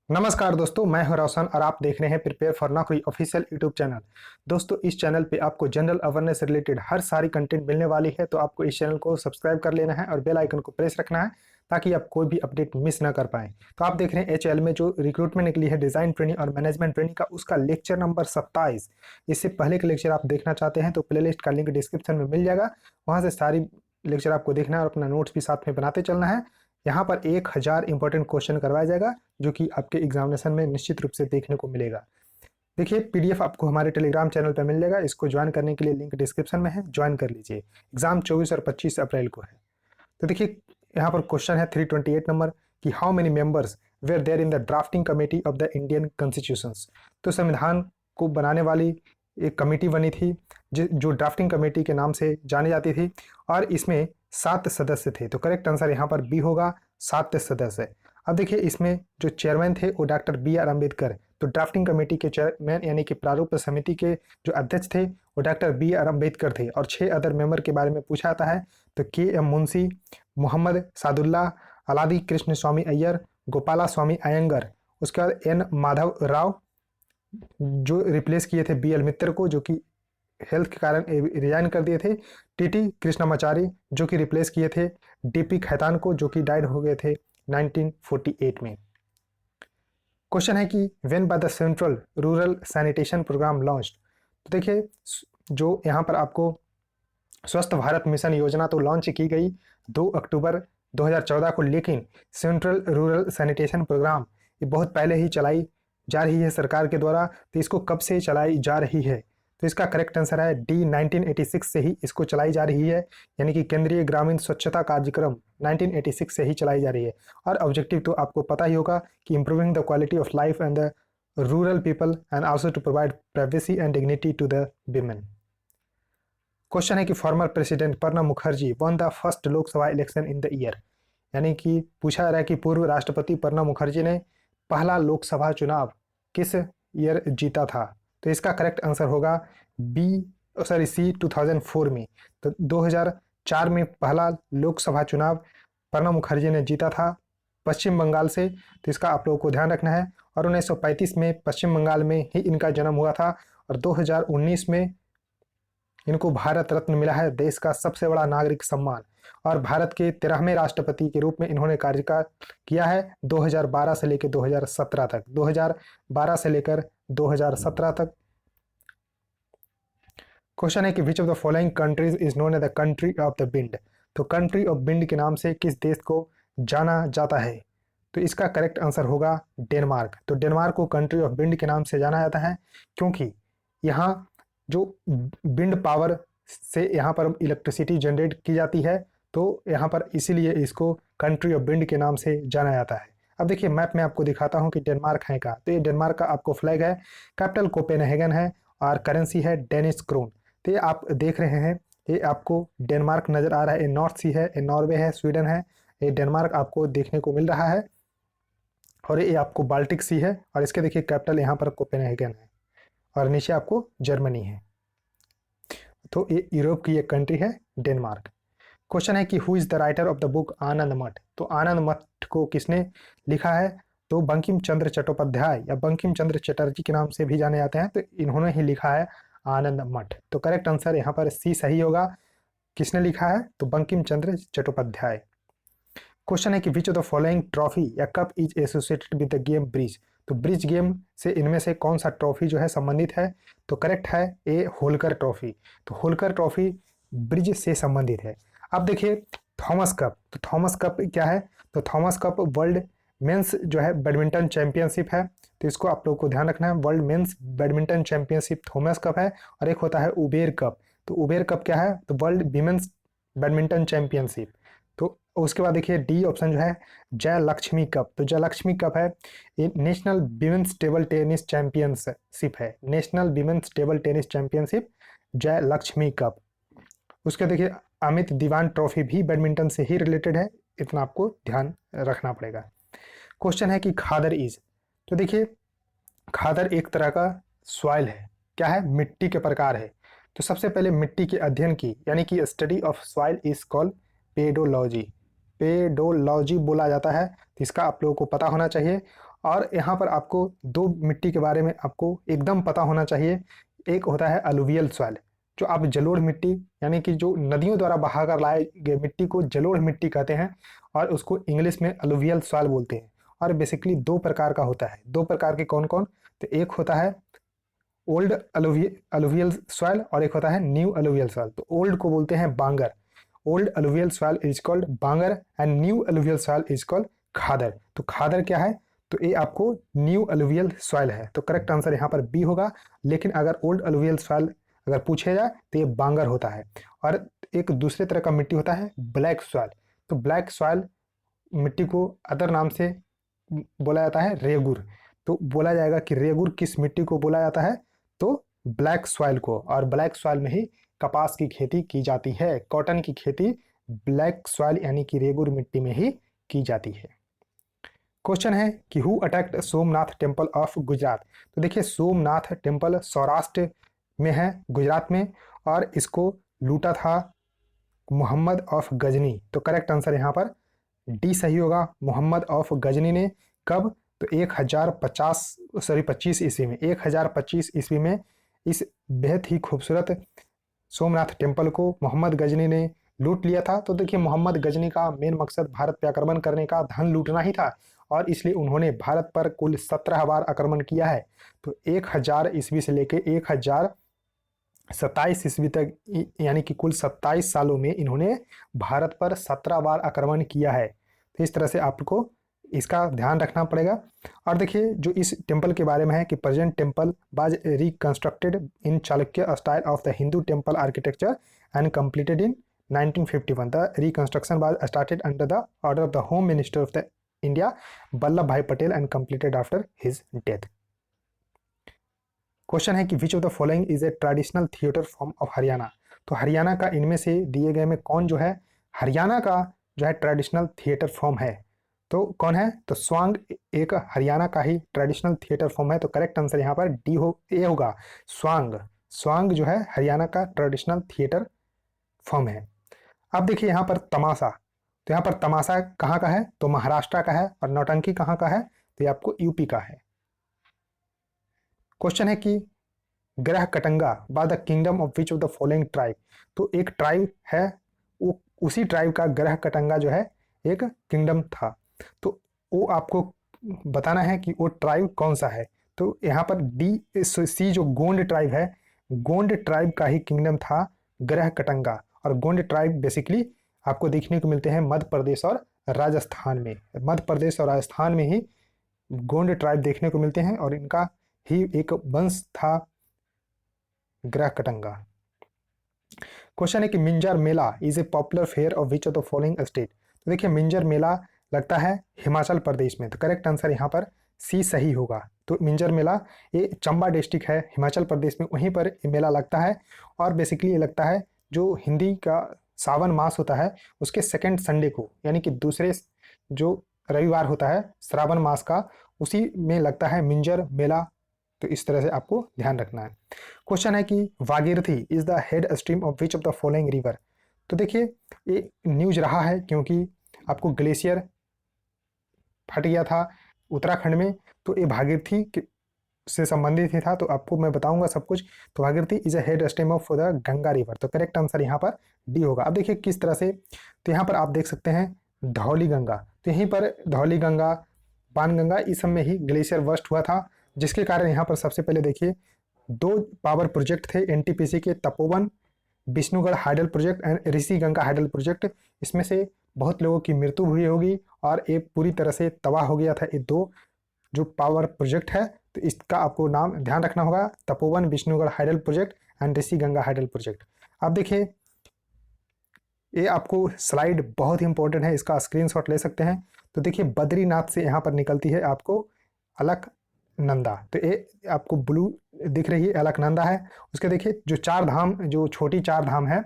नमस्कार दोस्तों, मैं हूं रोशन और आप देख रहे हैं प्रिपेयर फॉर नौकरी ऑफिशियल यूट्यूब चैनल। दोस्तों, इस चैनल पे आपको जनरल अवेयरनेस रिलेटेड हर सारी कंटेंट मिलने वाली है, तो आपको इस चैनल को सब्सक्राइब कर लेना है और बेल आइकन को प्रेस रखना है ताकि आप कोई भी अपडेट मिस ना कर पाएं। तो आप देख रहे हैं एचएल में जो रिक्रूटमेंट निकली है डिज़ाइन ट्रेनिंग और मैनेजमेंट ट्रेनिंग का, उसका लेक्चर नंबर 27। इससे पहले के लेक्चर आप देखना चाहते हैं तो प्लेलिस्ट का लिंक डिस्क्रिप्शन में मिल जाएगा, वहाँ से सारी लेक्चर आपको देखना है और अपना नोट्स भी साथ में बनाते चलना है। यहाँ पर 1000 इंपॉर्टेंट क्वेश्चन करवाया जाएगा जो कि आपके एग्जामिनेशन में निश्चित रूप से देखने को मिलेगा। देखिए, पीडीएफ आपको हमारे टेलीग्राम चैनल पर मिल जाएगा। इसको ज्वाइन करने के लिए लिंक डिस्क्रिप्शन में है, ज्वाइन कर लीजिए। एग्जाम 24 और 25 अप्रैल को है। तो देखिए, यहाँ पर क्वेश्चन है 328 नंबर कि how many members were there in the drafting committee of the Indian constitutions. तो संविधान को बनाने वाली एक कमेटी बनी थी जो ड्राफ्टिंग कमेटी के नाम से जानी जाती थी, और इसमें 7 सदस्य थे। तो करेक्ट आंसर यहाँ पर बी होगा, 7 सदस्य। अब देखिए, इसमें जो चेयरमैन थे वो डॉक्टर BR अम्बेडकर। तो ड्राफ्टिंग कमेटी के चेयरमैन यानी कि प्रारूप समिति के जो अध्यक्ष थे वो डॉक्टर BR अम्बेडकर थे। और 6 अदर मेंबर के बारे में पूछा जाता है तो KM मुंशी, मोहम्मद सादुल्ला, अलादी कृष्ण स्वामी अय्यर, गोपाला स्वामी अयंगर। उसके बाद N माधव राव जो रिप्लेस किए थे BL मित्र को, जो कि हेल्थ के कारण रिजाइन कर दिए थे। TT कृष्णमाचारी जो कि रिप्लेस किए थे DP खैतान को, जो कि डाइड हो गए थे 1948 में। क्वेश्चन है कि when by the central rural sanitation programme launched. तो देखिए, जो यहाँ पर आपको स्वस्थ भारत मिशन योजना तो लॉन्च की गई 2 अक्टूबर 2014 को, लेकिन सेंट्रल रूरल सैनिटेशन प्रोग्राम ये बहुत पहले ही चलाई जा रही है सरकार के द्वारा। तो इसको कब से चलाई जा रही है? तो इसका करेक्ट आंसर है डी, 1986 से ही इसको चलाई जा रही है, यानी कि केंद्रीय ग्रामीण स्वच्छता कार्यक्रम 1986 से ही चलाई जा रही है। और ऑब्जेक्टिव तो आपको पता ही होगा कि improving the quality of life and the rural people and also to provide privacy and dignity to the women. Question है कि former president Pranab Mukherjee won the first Lok Sabha election in the year. यानी कि पूछा जा रहा है कि पूर्व राष्ट्रपति प्रणब मुखर्जी ने पहला लोकसभा चुनाव किस ईयर जीता था। तो इसका करेक्ट आंसर होगा सी 2004 में। तो 2004 में पहला लोकसभा चुनाव प्रणब मुखर्जी ने जीता था पश्चिम बंगाल से। तो इसका आप लोगों को ध्यान रखना है। और 1935 में पश्चिम बंगाल में ही इनका जन्म हुआ था, और 2019 में इनको भारत रत्न मिला है, देश का सबसे बड़ा नागरिक सम्मान। और भारत के 13वें राष्ट्रपति के रूप में इन्होंने कार्यकाल किया है 2012 से लेकर 2017 तक। 2012 से लेकर 2017 तक। क्वेश्चन है कि which of the following countries is known as the country of the wind. तो कंट्री ऑफ विंड के नाम से किस देश को जाना जाता है? तो इसका करेक्ट आंसर होगा डेनमार्क। तो डेनमार्क को कंट्री ऑफ विंड के नाम से जाना जाता है क्योंकि यहाँ जो विंड पावर से यहाँ पर इलेक्ट्रिसिटी जनरेट की जाती है, तो यहाँ पर इसीलिए इसको कंट्री ऑफ विंड के नाम से जाना जाता है। अब देखिए, मैप में आपको दिखाता हूँ कि डेनमार्क है कहाँ। तो ये डेनमार्क का आपको फ्लैग है, कैपिटल कोपेनहेगन है और करेंसी है डेनिश क्रोन। तो ये आप देख रहे हैं, ये आपको डेनमार्क नज़र आ रहा है। ये नॉर्थ सी है, ये नॉर्वे है, स्वीडन है, ये डेनमार्क आपको देखने को मिल रहा है। और ये आपको बाल्टिक सी है, और इसके देखिए कैपिटल यहाँ पर कोपेनहेगन है, और नीचे आपको जर्मनी है। तो ये यूरोप की एक कंट्री है डेनमार्क। क्वेश्चन है कि who is the writer of the book Anand Math. तो आनंद मठ को किसने लिखा है? तो बंकिम चंद्र चट्टोपाध्याय या बंकिम चंद्र चटर्जी के नाम से भी जाने जाते हैं, तो इन्होंने ही लिखा है आनंद मठ। तो करेक्ट आंसर यहाँ पर सी सही होगा। किसने लिखा है? तो बंकिम चंद्र चट्टोपाध्याय। क्वेश्चन है कि which of the following trophy या cup is associated with the game bridge. तो ब्रिज गेम से इनमें से कौन सा ट्रॉफी जो है संबंधित है? तो करेक्ट है ए, होलकर ट्रॉफी। तो होलकर ट्रॉफी ब्रिज से संबंधित है। अब देखिए, थॉमस कप। तो थॉमस कप क्या है? तो थॉमस कप वर्ल्ड मेंस जो है बैडमिंटन चैंपियनशिप है। तो इसको आप लोग को ध्यान रखना है। World men's badminton championship Thomas cup है। और एक होता है उबेर कप। तो उबेर कप क्या है? तो वर्ल्ड वीमेंस बैडमिंटन चैंपियनशिप। तो उसके बाद देखिए डी ऑप्शन जो है जय लक्ष्मी कप। तो जय लक्ष्मी कप है, ये national women's table tennis championship है। National women's table tennis championship Jay Lakshmi cup. उसके देखिए अमित दीवान ट्रॉफी भी बैडमिंटन से ही रिलेटेड है, इतना आपको ध्यान रखना पड़ेगा। क्वेश्चन है कि खादर इज। तो देखिए, खादर एक तरह का सॉइल है। क्या है? मिट्टी के प्रकार है। तो सबसे पहले मिट्टी के अध्ययन की यानी कि study of soil is called pedology. Pedology बोला जाता है। तो इसका आप लोगों को पता होना चाहिए। और यहाँ पर आपको दो मिट्टी के बारे में आपको एकदम पता होना चाहिए। एक होता है अलुवियल सॉइल, जो आप जलोढ़ मिट्टी यानी कि जो नदियों द्वारा बहाकर लाए गए मिट्टी को जलोढ़ मिट्टी कहते हैं, और उसको इंग्लिश में अलुवियल सॉइल बोलते हैं। और बेसिकली दो प्रकार का होता है। दो प्रकार के कौन कौन? तो एक होता है ओल्ड अलुवियल सॉइल और एक होता है न्यू अलुवियल सॉइल। तो ओल्ड को बोलते हैं bangar, old alluvial soil is called bangar, and new alluvial soil is called khadar. तो खादर क्या है? तो ये आपको न्यू अलुवियल सॉइल है। तो करेक्ट आंसर यहाँ पर बी होगा। लेकिन अगर ओल्ड अलुवियल सॉइल अगर पूछे जाए तो ये बांगर होता है। और एक दूसरे तरह का मिट्टी होता है ब्लैक सॉइल। तो ब्लैक सॉइल मिट्टी को अदर नाम से बोला जाता है रेगुर। तो बोला जाएगा कि रेगुर किस मिट्टी को बोला जाता है? तो ब्लैक सॉइल को। और ब्लैक सॉइल में ही कपास की खेती की जाती है, कॉटन की खेती ब्लैक सॉइल यानी कि रेगुर मिट्टी में ही की जाती है। क्वेश्चन है कि who attacked Somnath temple of Gujarat. तो देखिए सोमनाथ टेम्पल सौराष्ट्र में है, गुजरात में, और इसको लूटा था मोहम्मद ऑफ गजनी। तो करेक्ट आंसर यहाँ पर डी सही होगा। मोहम्मद ऑफ गजनी ने कब? तो 1025 ईस्वी में, 1025 ईस्वी में इस बेहद ही खूबसूरत सोमनाथ टेम्पल को मोहम्मद गजनी ने लूट लिया था। तो देखिए मोहम्मद गजनी का मेन मकसद भारत पे आक्रमण करने का, धन लूटना ही था, और इसलिए उन्होंने भारत पर कुल 17 बार आक्रमण किया है। तो 1000 ईस्वी से लेकर 1027 ईस्वी तक, यानी कि कुल 27 सालों में इन्होंने भारत पर 17 बार आक्रमण किया है। तो इस तरह से आपको इसका ध्यान रखना पड़ेगा। और देखिए जो इस टेम्पल के बारे में है कि present temple was reconstructed in Chalukya style of the Hindu temple architecture and completed in 1951. The reconstruction was started under the order of the home minister of the India Vallabh bhai Patel and completed after his death. Question है कि which of the following is a traditional theatre form of Haryana. तो हरियाणा का इनमें से दिए गए में कौन जो है हरियाणा का जो है ट्रेडिशनल थिएटर फॉर्म है? तो कौन है? तो स्वांग एक हरियाणा का ही ट्रेडिशनल थिएटर फॉर्म है। तो करेक्ट आंसर यहाँ पर डी ए होगा, स्वांग। स्वांग जो है हरियाणा का ट्रेडिशनल थिएटर फॉर्म है। अब देखिए यहाँ पर तमाशा। तो यहाँ पर तमाशा कहाँ का है? तो महाराष्ट्र का है। और नौटंकी कहाँ का है? तो ये आपको यूपी का है। क्वेश्चन है कि ग्रह Katanga by the kingdom of which of the following tribe. तो एक ट्राइब है, वो उसी ट्राइब का ग्रह कटंगा जो है एक किंगडम था। तो वो आपको बताना है कि वो ट्राइब कौन सा है। तो यहाँ पर डी सी जो गोंड ट्राइब है, गोंड ट्राइब का ही किंगडम था ग्रह कटंगा। और गोंड ट्राइब बेसिकली आपको देखने को मिलते हैं मध्य प्रदेश और राजस्थान में। मध्य प्रदेश और राजस्थान में ही गोंड ट्राइब देखने को मिलते हैं, और इनका ही एक वंश था ग्रह कटंगा। क्वेश्चन है कि Minjar Mela is a popular fair of which of the following state. तो देखिए मिंजर मेला लगता है हिमाचल प्रदेश में। तो करेक्ट आंसर यहाँ पर सी सही होगा। तो मिंजर मेला ये चंबा डिस्ट्रिक्ट है हिमाचल प्रदेश में, वहीं पर ये मेला लगता है। और बेसिकली ये लगता है जो हिंदी का सावन मास होता है उसके सेकेंड संडे को, यानी कि दूसरे जो रविवार होता है श्रावण मास का, उसी में लगता है मिंजर मेला। तो इस तरह से आपको ध्यान रखना है। क्वेश्चन है कि Bhagirathi is the head stream of which of the following river. तो देखिए ये न्यूज रहा है क्योंकि आपको ग्लेशियर फट गया था उत्तराखंड में, तो ये भागीरथी से संबंधित ही था। तो आपको मैं बताऊंगा सब कुछ। तो Bhagirathi is a head stream of the Ganga river. तो करेक्ट आंसर यहाँ पर डी होगा। अब देखिए किस तरह से, तो यहाँ पर आप देख सकते हैं धौली गंगा। तो यहीं पर धौली गंगा, बाणगंगा, इस सब में ही ग्लेशियर बर्स्ट हुआ था, जिसके कारण यहाँ पर सबसे पहले देखिए 2 पावर प्रोजेक्ट थे एनटीपीसी के, Tapovan Vishnugarh hydel project and Rishi Ganga hydel project. इसमें से बहुत लोगों की मृत्यु हुई होगी और ये पूरी तरह से तबाह हो गया था ये 2 जो पावर प्रोजेक्ट है। तो इसका आपको नाम ध्यान रखना होगा, Tapovan Vishnugarh hydel project and Rishi Ganga hydel project. अब देखिए ये आपको स्लाइड बहुत ही इंपॉर्टेंट है, इसका स्क्रीनशॉट ले सकते हैं। तो देखिए बद्रीनाथ से यहाँ पर निकलती है आपको अलकनंदा। तो ये आपको ब्लू दिख रही है, अलकनंदा है। उसके देखिए जो 4 धाम, जो छोटी 4 धाम है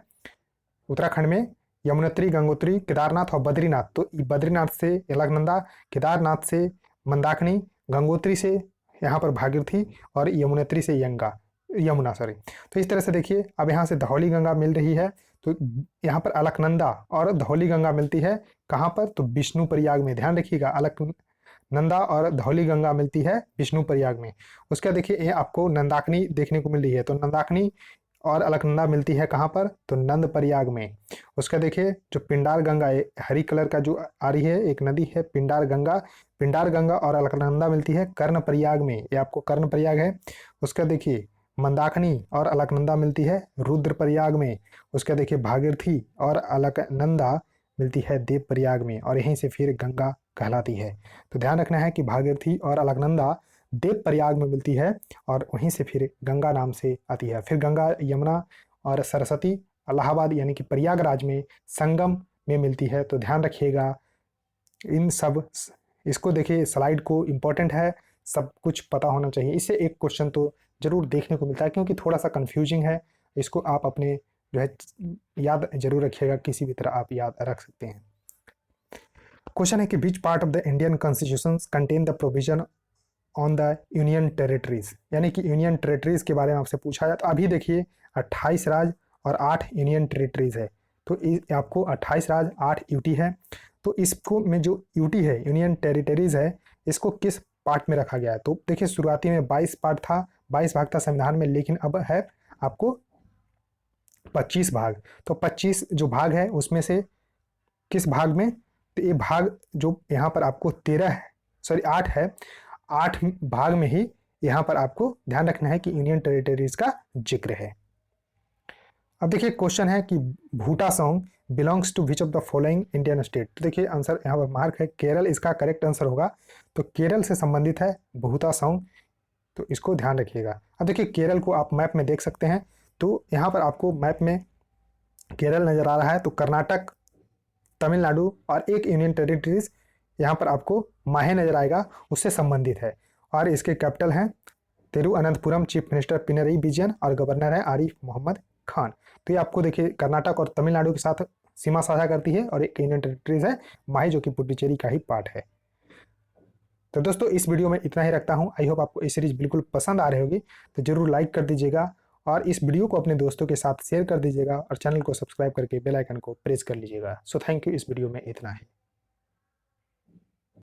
उत्तराखंड में, यमुनोत्री, गंगोत्री, केदारनाथ और बद्रीनाथ। तो बद्रीनाथ से अलकनंदा, केदारनाथ से मंदाकिनी, गंगोत्री से यहाँ पर भागीरथी और यमुनोत्री से यमुना सॉरी। तो इस तरह से देखिए अब यहाँ से धौली गंगा मिल रही है। तो यहाँ पर अलकनंदा और धौली गंगा मिलती है कहाँ पर? तो विष्णु प्रयाग में। ध्यान रखिएगा, नंदा और धौली गंगा मिलती है विष्णु प्रयाग में। उसका देखिए ये आपको नंदाकिनी देखने को मिल रही है, तो नंदाकिनी और अलकनंदा मिलती है कहाँ पर, तो नंद प्रयाग में। उसका देखिए जो पिंडार गंगा है, हरी कलर का जो आ रही है एक नदी है पिंडार गंगा, पिंडार गंगा और अलकनंदा मिलती है कर्ण प्रयाग में, ये आपको कर्ण प्रयाग है। उसका देखिए मंदाकिनी और अलकनंदा मिलती है रुद्र प्रयाग में। उसका देखिए भागीरथी और अलकनंदा मिलती है देव प्रयाग में, और यहीं से फिर गंगा कहलाती है। तो ध्यान रखना है कि भागीरथी और अलकनंदा देव प्रयाग में मिलती है और वहीं से फिर गंगा नाम से आती है। फिर गंगा यमुना और सरस्वती इलाहाबाद यानी कि प्रयागराज में संगम में मिलती है। तो ध्यान रखिएगा इन सब, इसको देखिए स्लाइड को इम्पोर्टेंट है, सब कुछ पता होना चाहिए। इससे एक क्वेश्चन तो जरूर देखने को मिलता है क्योंकि थोड़ा सा कंफ्यूजिंग है, इसको आप अपने जो है याद जरूर रखिएगा, किसी भी तरह आप याद रख सकते हैं। क्वेश्चन है कि which part of the Indian constitution contain the provision on the union territories, यानी कि यूनियन टेरिटरीज के बारे में आपसे पूछा जाए। तो अभी देखिए 28 राज्य और 8 यूनियन टेरिटरीज है, तो आपको 28 राज्य 8 यूटी है। तो इसको में जो यूटी है यूनियन टेरिटरीज है, इसको किस पार्ट में रखा गया है, तो देखिए शुरुआती में 22 पार्ट था, 22 भाग था संविधान में, लेकिन अब है आपको 25 भाग। तो 25 जो भाग है उसमें से किस भाग में, तो ये भाग जो यहाँ पर आपको 8 है, 8 भाग में ही यहाँ पर आपको ध्यान रखना है कि यूनियन टेरिटरीज का जिक्र है। अब देखिए क्वेश्चन है कि Bhuta song belongs to which of the following Indian state. तो देखिए आंसर यहाँ पर मार्क है केरल, इसका करेक्ट आंसर होगा। तो केरल से संबंधित है भूटा सॉन्ग, तो इसको ध्यान रखिएगा। अब देखिए केरल को आप मैप में देख सकते हैं, तो यहाँ पर आपको मैप में केरल नजर आ रहा है, तो कर्नाटक, तमिलनाडु और एक यूनियन टेरिटरीज यहाँ पर आपको माहे नजर आएगा, उससे संबंधित है। और इसके कैपिटल हैं तिरुअनंतपुरम, चीफ मिनिस्टर पिनरई विजयन और गवर्नर है आरिफ मोहम्मद खान। तो ये आपको देखिए कर्नाटक और तमिलनाडु के साथ सीमा साझा करती है, और एक यूनियन टेरिटरीज है माहे जो कि पुडुचेरी का ही पार्ट है। तो दोस्तों इस वीडियो में इतना ही रखता हूँ। आई होप आपको ये सीरीज बिल्कुल पसंद आ रही होगी, तो जरूर लाइक कर दीजिएगा और इस वीडियो को अपने दोस्तों के साथ शेयर कर दीजिएगा और चैनल को सब्सक्राइब करके बेल आइकन को प्रेस कर लीजिएगा। सो थैंक यू, इस वीडियो में इतना है।